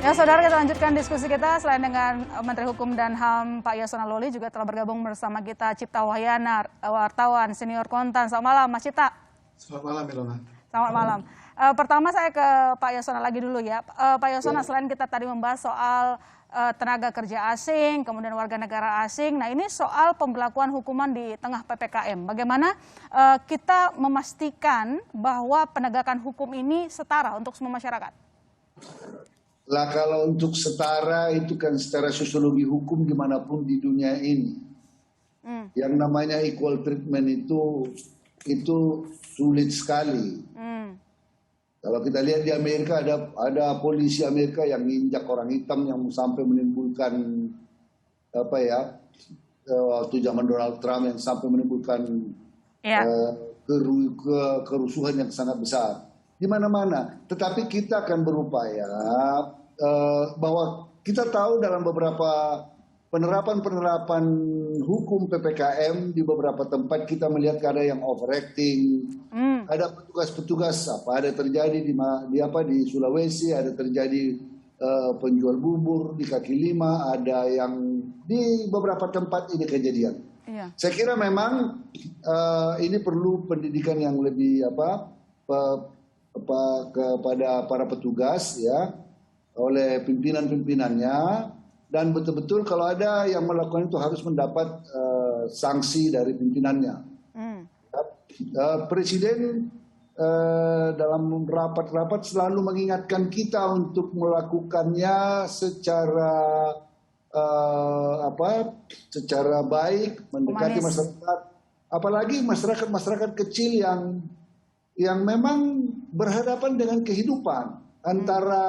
Ya, saudara, kita lanjutkan diskusi kita. Selain dengan Menteri Hukum dan HAM Pak Yasona Lawli, juga telah bergabung bersama kita Cipta Wahyana, wartawan senior Kontan. Selamat malam, Mas Cipta. Selamat malam, Ilona. Selamat malam. Pertama saya ke Pak Yasona lagi dulu ya. Pak Yasona, selain kita tadi membahas soal tenaga kerja asing, kemudian warga negara asing, nah ini soal pembelakuan hukuman di tengah PPKM. Bagaimana kita memastikan bahwa penegakan hukum ini setara untuk semua masyarakat? Lah kalau untuk setara itu kan secara sosiologi hukum dimanapun di dunia ini. Yang namanya equal treatment itu sulit sekali. Kalau kita lihat di Amerika ada polisi Amerika yang nginjak orang hitam yang sampai menimbulkan waktu zaman Donald Trump yang sampai menimbulkan kerusuhan yang sangat besar di mana-mana. Tetapi kita akan berupaya bahwa kita tahu dalam beberapa penerapan hukum PPKM di beberapa tempat kita melihat ada yang overacting, ada petugas-petugas ada terjadi di Sulawesi, ada terjadi penjual bubur di kaki lima, ada yang di beberapa tempat ini kejadian. Saya kira memang ini perlu pendidikan yang lebih kepada para petugas ya oleh pimpinan-pimpinannya, dan betul-betul kalau ada yang melakukan itu harus mendapat sanksi dari pimpinannya. Presiden dalam rapat-rapat selalu mengingatkan kita untuk melakukannya secara secara baik, mendekati masyarakat, apalagi masyarakat kecil yang memang berhadapan dengan kehidupan antara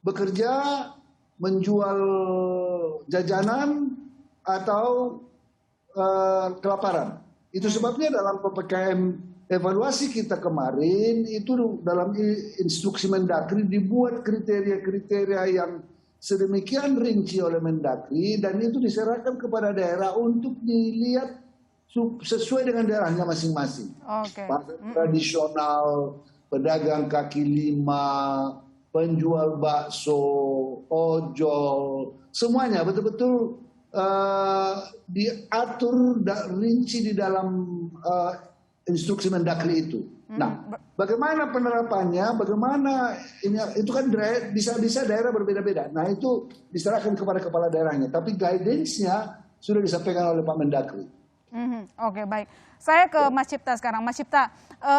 bekerja, menjual jajanan atau kelaparan. Itu sebabnya dalam PPKM evaluasi kita kemarin itu dalam instruksi Mendagri dibuat kriteria-kriteria yang sedemikian rinci oleh Mendagri, dan itu diserahkan kepada daerah untuk dilihat sesuai dengan daerahnya masing-masing. Pasar tradisional, pedagang kaki lima, penjual bakso, ojol, semuanya betul-betul diatur rinci di dalam instruksi Mendagri itu. Nah, bagaimana penerapannya? Bagaimana itu kan bisa daerah berbeda-beda. Nah, itu diserahkan kepada kepala daerahnya. Tapi guidance-nya sudah disampaikan oleh Pak Mendagri. Oke, baik. Saya ke Mas Cipta sekarang. Mas Cipta,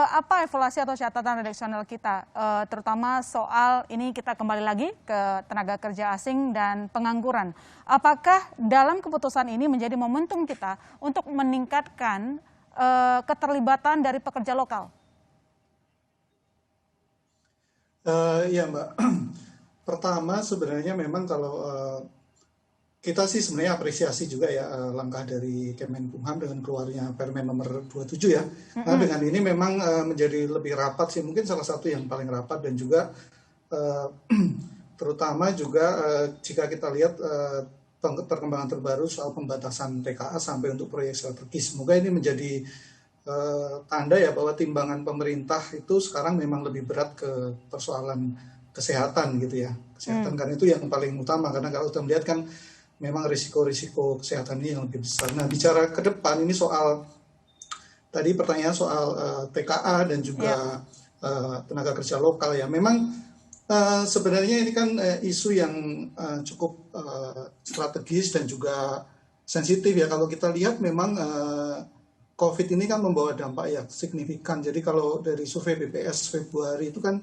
apa evaluasi atau catatan redaksional kita, terutama soal ini kita kembali lagi ke tenaga kerja asing dan pengangguran. Apakah dalam keputusan ini menjadi momentum kita untuk meningkatkan keterlibatan dari pekerja lokal? Ya, Mbak. Pertama sebenarnya memang kalau kita sih sebenarnya apresiasi juga ya langkah dari Kemenkumham dengan keluarnya Permen nomor 27 ya. Nah, dengan ini memang menjadi lebih rapat sih, mungkin salah satu yang paling rapat, dan juga terutama juga jika kita lihat perkembangan terbaru soal pembatasan TKA sampai untuk proyek strategis. Semoga ini menjadi tanda ya bahwa timbangan pemerintah itu sekarang memang lebih berat ke persoalan kesehatan gitu ya. Kesehatan karena itu yang paling utama, karena kalau kita melihat kan memang risiko-risiko kesehatan ini yang lebih besar. Nah, bicara ke depan ini soal tadi pertanyaan soal TKA dan juga tenaga kerja lokal ya. Memang sebenarnya ini kan isu yang cukup strategis dan juga sensitif ya. Kalau kita lihat memang COVID ini kan membawa dampak yang signifikan. Jadi kalau dari survei BPS Februari itu kan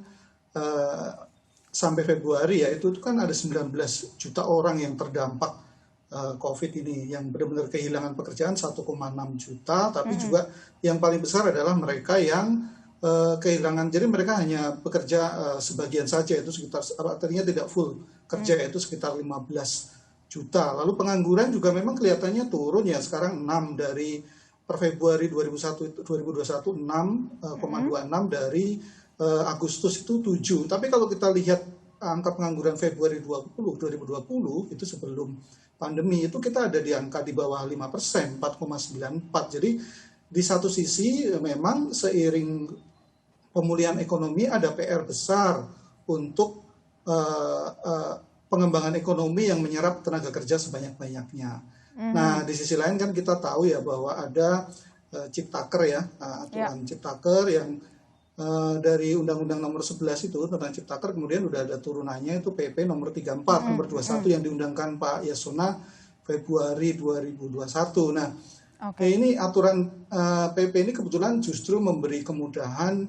sampai Februari ya itu kan ada 19 juta orang yang terdampak COVID ini, yang benar-benar kehilangan pekerjaan 1,6 juta, tapi juga yang paling besar adalah mereka yang kehilangan, jadi mereka hanya bekerja sebagian saja, itu sekitar, artinya tidak full kerja, itu sekitar 15 juta. Lalu pengangguran juga memang kelihatannya turun ya, sekarang 6 dari per Februari 2021 6,26 dari Agustus itu 7. Tapi kalau kita lihat angka pengangguran Februari 2020 itu sebelum pandemi itu kita ada di angka di bawah 5%, 4,94. Jadi di satu sisi memang seiring pemulihan ekonomi ada PR besar untuk uh, uh, pengembangan ekonomi yang menyerap tenaga kerja sebanyak-banyaknya. Nah, di sisi lain kan kita tahu ya bahwa ada Ciptaker ya, aturan Ciptaker yang dari Undang-Undang nomor 11 itu tentang Ciptaker, kemudian udah ada turunannya itu PP nomor 34 nomor 21 yang diundangkan Pak Yasona Februari 2021. Nah, ini aturan PP ini kebetulan justru memberi kemudahan,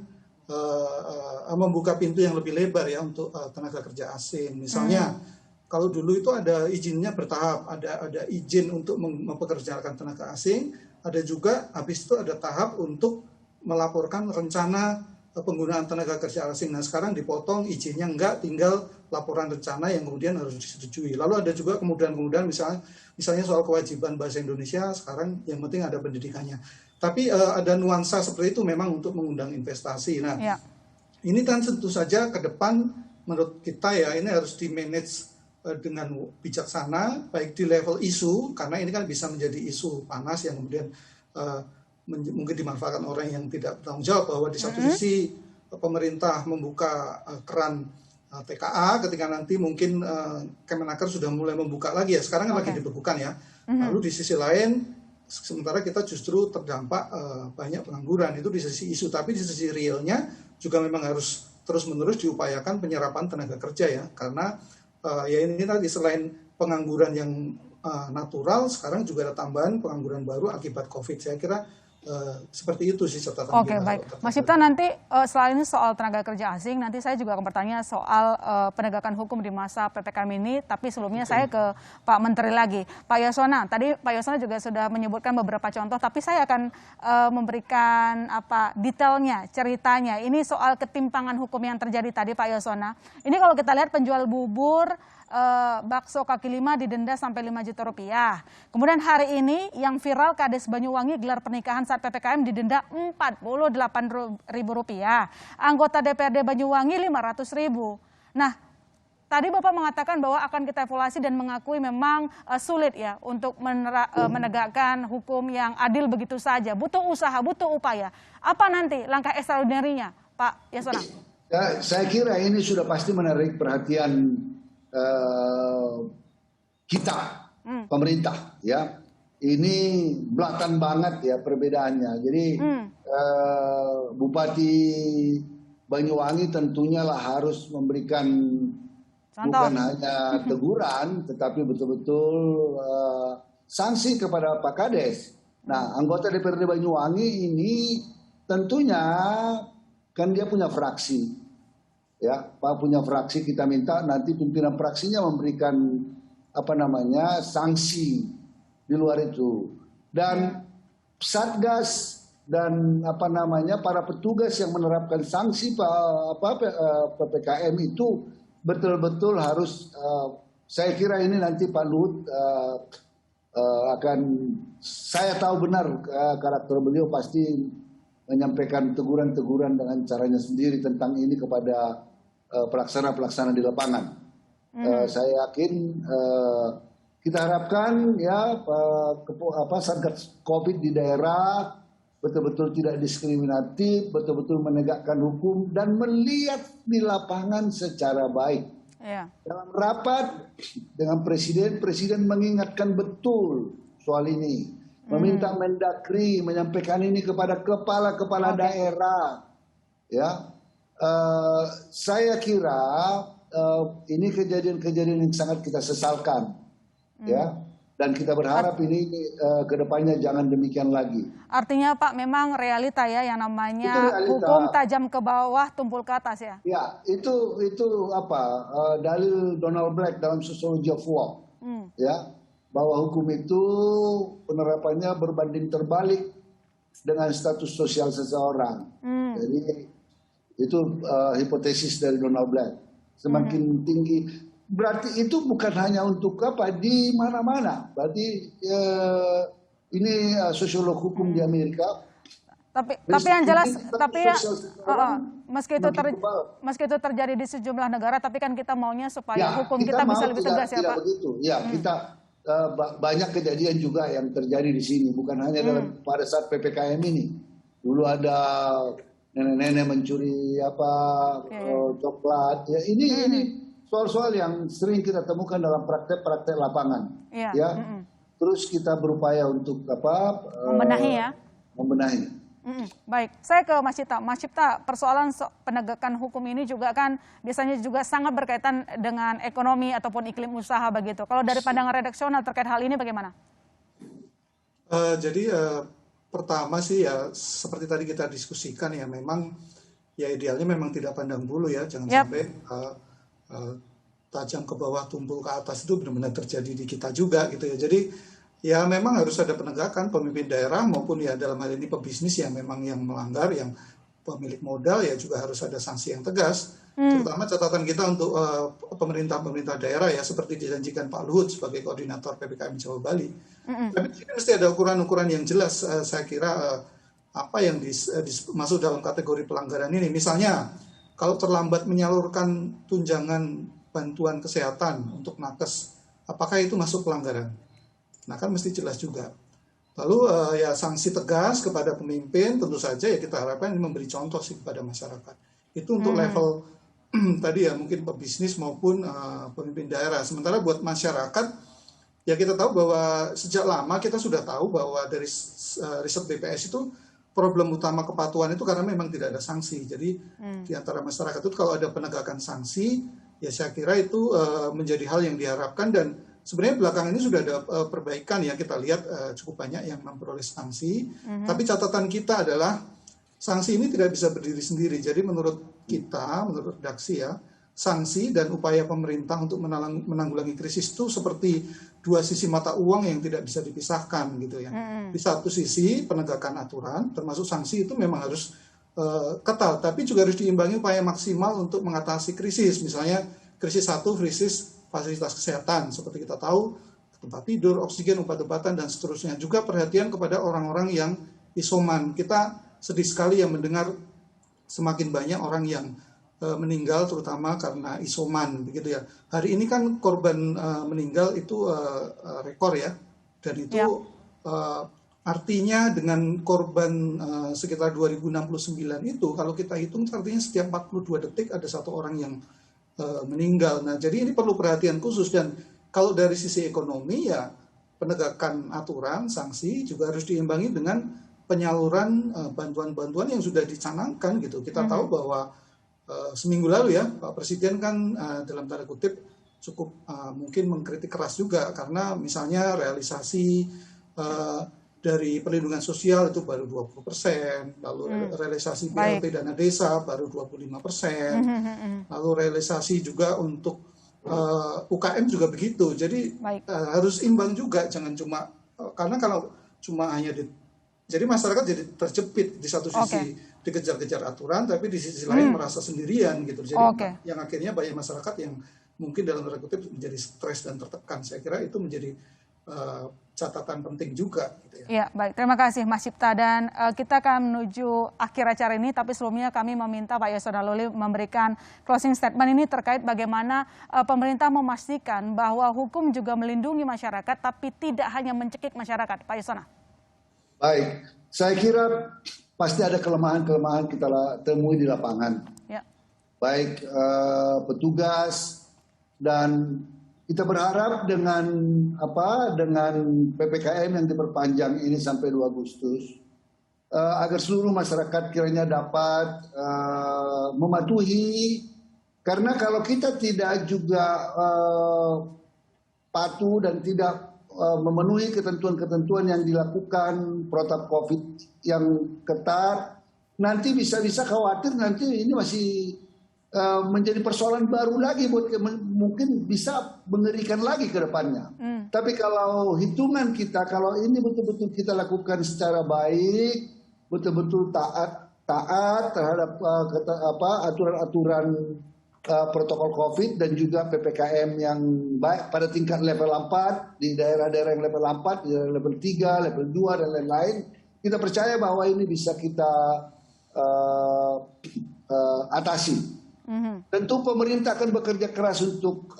membuka pintu yang lebih lebar ya untuk tenaga kerja asing. Misalnya kalau dulu itu ada izinnya bertahap, ada izin untuk mempekerjakan tenaga asing, ada juga habis itu ada tahap untuk melaporkan rencana penggunaan tenaga kerja asing. Nah, sekarang dipotong izinnya enggak, tinggal laporan rencana yang kemudian harus disetujui. Lalu ada juga kemudahan-kemudahan misalnya soal kewajiban bahasa Indonesia, sekarang yang penting ada pendidikannya. Tapi ada nuansa seperti itu memang untuk mengundang investasi. Nah, ini kan tentu saja ke depan menurut kita ya ini harus di-manage dengan bijaksana, baik di level isu, karena ini kan bisa menjadi isu panas yang kemudian mungkin dimanfaatkan orang yang tidak bertanggung jawab, bahwa di satu sisi pemerintah membuka keran TKA ketika nanti mungkin Kemenaker sudah mulai membuka lagi ya, sekarang kan lagi dibekukan ya. Lalu di sisi lain sementara kita justru terdampak banyak pengangguran, itu di sisi isu, tapi di sisi realnya juga memang harus terus-menerus diupayakan penyerapan tenaga kerja ya, karena ya ini tadi selain pengangguran yang natural, sekarang juga ada tambahan pengangguran baru akibat COVID. Saya kira seperti itu sih catatan kita. Oke, baik. Mas Cipta, nanti selain soal tenaga kerja asing, nanti saya juga akan bertanya soal penegakan hukum di masa PPKM ini, tapi sebelumnya saya ke Pak Menteri lagi. Pak Yasona, tadi Pak Yasona juga sudah menyebutkan beberapa contoh, tapi saya akan memberikan detailnya, ceritanya. Ini soal ketimpangan hukum yang terjadi tadi Pak Yasona. Ini kalau kita lihat penjual bubur, bakso kaki lima didenda sampai 5 juta rupiah. Kemudian hari ini yang viral Kades Banyuwangi gelar pernikahan saat PPKM didenda 48 ribu rupiah. Anggota DPRD Banyuwangi 500 ribu. Nah, tadi Bapak mengatakan bahwa akan kita evaluasi dan mengakui memang sulit ya untuk menegakkan hukum yang adil begitu saja. Butuh usaha, butuh upaya. Apa nanti langkah ekstraordinarinya, Pak Yasona? Ya, saya kira ini sudah pasti menarik perhatian kita, pemerintah ya. Ini belatan banget ya perbedaannya. Jadi Bupati Banyuwangi tentunya lah harus memberikan bukan hanya teguran, tetapi betul-betul sanksi kepada Pak Kades. Nah, anggota DPRD Banyuwangi ini tentunya kan dia punya fraksi. Ya, Pak punya fraksi, kita minta nanti pimpinan fraksinya memberikan sanksi di luar itu. Dan Satgas dan para petugas yang menerapkan sanksi PPKM itu betul-betul harus, saya kira ini nanti Pak Luhut akan, saya tahu benar karakter beliau pasti menyampaikan teguran-teguran dengan caranya sendiri tentang ini kepada pelaksana-pelaksana di lapangan. Saya yakin kita harapkan ya Satgas COVID di daerah betul-betul tidak diskriminatif, betul-betul menegakkan hukum dan melihat di lapangan secara baik. Dalam rapat dengan Presiden mengingatkan betul soal ini, meminta Mendagri menyampaikan ini kepada kepala-kepala daerah, ya. Saya kira ini kejadian yang sangat kita sesalkan, ya, dan kita berharap ini kedepannya jangan demikian lagi. Artinya Pak, memang realita ya yang namanya hukum tajam ke bawah, tumpul ke atas ya. Ya, itu dalil Donald Black dalam Sociology of War, ya, bahwa hukum itu penerapannya berbanding terbalik dengan status sosial seseorang. Jadi itu hipotesis dari Donald Black. Semakin tinggi, berarti itu bukan hanya untuk di mana-mana. Berarti ini sosiolog hukum di Amerika. Tapi yang jelas, meski itu terjadi di sejumlah negara, tapi kan kita maunya supaya hukum kita bisa lebih tegas ya Pak. Begitu. Ya, kita banyak kejadian juga yang terjadi di sini, bukan hanya pada saat PPKM ini. Dulu ada nenek-nenek mencuri coklat, ya ini soal-soal yang sering kita temukan dalam praktek-praktek lapangan. Iya. Ya. Terus kita berupaya untuk Membenahi ya. membenahi. Baik, saya ke Mas Cipta. Mas Cipta, persoalan penegakan hukum ini juga kan biasanya juga sangat berkaitan dengan ekonomi ataupun iklim usaha begitu. Kalau dari pandangan redaksional terkait hal ini bagaimana? Jadi pertama sih ya seperti tadi kita diskusikan ya, memang ya idealnya memang tidak pandang bulu ya, jangan sampai tajam ke bawah tumpul ke atas itu benar-benar terjadi di kita juga gitu ya. Jadi ya memang harus ada penegakan pemimpin daerah maupun ya dalam hal ini pebisnis yang memang yang melanggar, yang pemilik modal ya juga harus ada sanksi yang tegas. Terutama catatan kita untuk pemerintah daerah ya, seperti dijanjikan Pak Luhut sebagai koordinator PPKM Jawa Bali. Tapi ini mesti ada ukuran-ukuran yang jelas. Saya kira apa yang masuk dalam kategori pelanggaran ini. Misalnya kalau terlambat menyalurkan tunjangan bantuan kesehatan untuk nakes, apakah itu masuk pelanggaran? Nah kan mesti jelas juga. Lalu ya sanksi tegas kepada pemimpin, tentu saja ya kita harapkan ini memberi contoh sih kepada masyarakat. Itu untuk level tadi ya mungkin pebisnis maupun pemimpin daerah. Sementara buat masyarakat ya kita tahu bahwa sejak lama kita sudah tahu bahwa dari riset BPS itu problem utama kepatuhan itu karena memang tidak ada sanksi. Jadi di antara masyarakat itu kalau ada penegakan sanksi ya saya kira itu menjadi hal yang diharapkan. Dan sebenarnya belakangan ini sudah ada perbaikan ya, kita lihat cukup banyak yang memperoleh sanksi. Tapi catatan kita adalah sanksi ini tidak bisa berdiri sendiri. Jadi menurut kita, menurut redaksi ya, sanksi dan upaya pemerintah untuk menanggulangi krisis itu seperti dua sisi mata uang yang tidak bisa dipisahkan gitu ya. Di satu sisi penegakan aturan, termasuk sanksi itu memang harus ketat, tapi juga harus diimbangi upaya maksimal untuk mengatasi krisis. Misalnya krisis satu, krisis fasilitas kesehatan, seperti kita tahu tempat tidur, oksigen, obat-obatan dan seterusnya. Juga perhatian kepada orang-orang yang isoman. Kita sedih sekali yang mendengar semakin banyak orang yang meninggal terutama karena isoman begitu ya. Hari ini kan korban meninggal itu rekor ya, dan itu artinya dengan korban sekitar 2069 itu kalau kita hitung artinya setiap 42 detik ada satu orang yang meninggal. Nah jadi ini perlu perhatian khusus. Dan kalau dari sisi ekonomi ya penegakan aturan sanksi juga harus diimbangi dengan penyaluran bantuan-bantuan yang sudah dicanangkan gitu. Kita tahu bahwa seminggu lalu ya Pak Presiden kan dalam tanda kutip cukup mungkin mengkritik keras juga karena misalnya realisasi dari perlindungan sosial itu baru 20%, lalu realisasi BLT dana desa baru 25%, lalu realisasi juga untuk UKM juga begitu. Jadi harus imbang juga, jangan cuma karena kalau cuma hanya jadi masyarakat jadi terjepit di satu sisi dikejar-kejar aturan, tapi di sisi lain merasa sendirian gitu. Jadi yang akhirnya banyak masyarakat yang mungkin dalam tanda kutip menjadi stres dan tertekan. Saya kira itu menjadi catatan penting juga. Gitu ya. Iya, baik. Terima kasih Mas Cipta. Dan kita akan menuju akhir acara ini, tapi sebelumnya kami meminta Pak Yasona Lawli memberikan closing statement ini terkait bagaimana pemerintah memastikan bahwa hukum juga melindungi masyarakat, tapi tidak hanya mencekik masyarakat. Pak Yasona. Baik, saya kira pasti ada kelemahan-kelemahan kita temui di lapangan. Ya. Baik petugas, dan kita berharap dengan PPKM yang diperpanjang ini sampai 2 Agustus agar seluruh masyarakat kiranya dapat mematuhi, karena kalau kita tidak juga patuh dan tidak memenuhi ketentuan-ketentuan yang dilakukan protokol COVID yang ketat, nanti bisa-bisa khawatir nanti ini masih menjadi persoalan baru lagi, mungkin bisa mengerikan lagi ke depannya. Tapi kalau hitungan kita, kalau ini betul-betul kita lakukan secara baik, betul-betul taat terhadap aturan-aturan protokol COVID dan juga PPKM yang baik pada tingkat level 4, di daerah-daerah yang level 4, di level 3, level 2 dan lain-lain, kita percaya bahwa ini bisa kita atasi. Tentu pemerintah akan bekerja keras untuk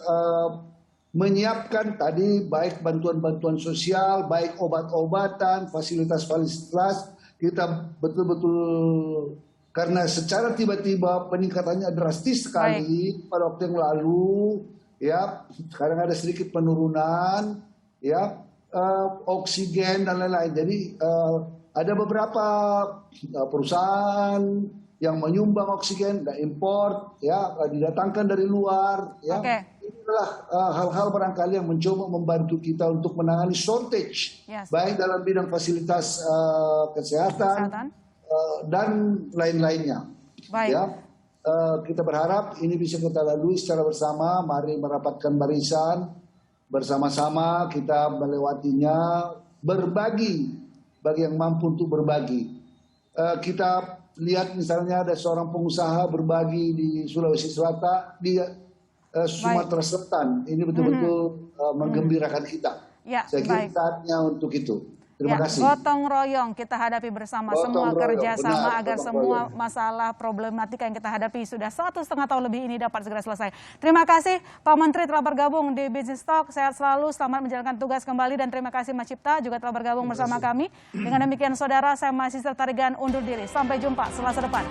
menyiapkan tadi baik bantuan-bantuan sosial, baik obat-obatan, fasilitas-fasilitas. Kita betul-betul Karena secara tiba-tiba peningkatannya drastis sekali pada waktu yang lalu, ya. Sekarang ada sedikit penurunan, ya, oksigen dan lain-lain. Jadi ada beberapa perusahaan yang menyumbang oksigen dan import, ya, didatangkan dari luar, ya. Ini adalah hal-hal barangkali yang mencoba membantu kita untuk menangani shortage, baik dalam bidang fasilitas kesehatan. Dan lain-lainnya. Ya, kita berharap ini bisa kita lalui secara bersama. Mari merapatkan barisan bersama-sama, kita melewatinya, berbagi bagi yang mampu untuk berbagi. Kita lihat misalnya ada seorang pengusaha berbagi di Sulawesi Selatan, di Sumatera Selatan. Ini betul-betul menggembirakan kita. Saya kira saatnya untuk itu. Terima kasih. Gotong royong kita hadapi bersama, semua kerjasama agar semua masalah problematika yang kita hadapi sudah 1,5 tahun lebih ini dapat segera selesai. Terima kasih Pak Menteri telah bergabung di Business Talk. Sehat selalu, selamat menjalankan tugas kembali, dan terima kasih Mas Cipta juga telah bergabung bersama kami. Dengan demikian saudara, saya masih Tarigan undur diri. Sampai jumpa Selasa depan.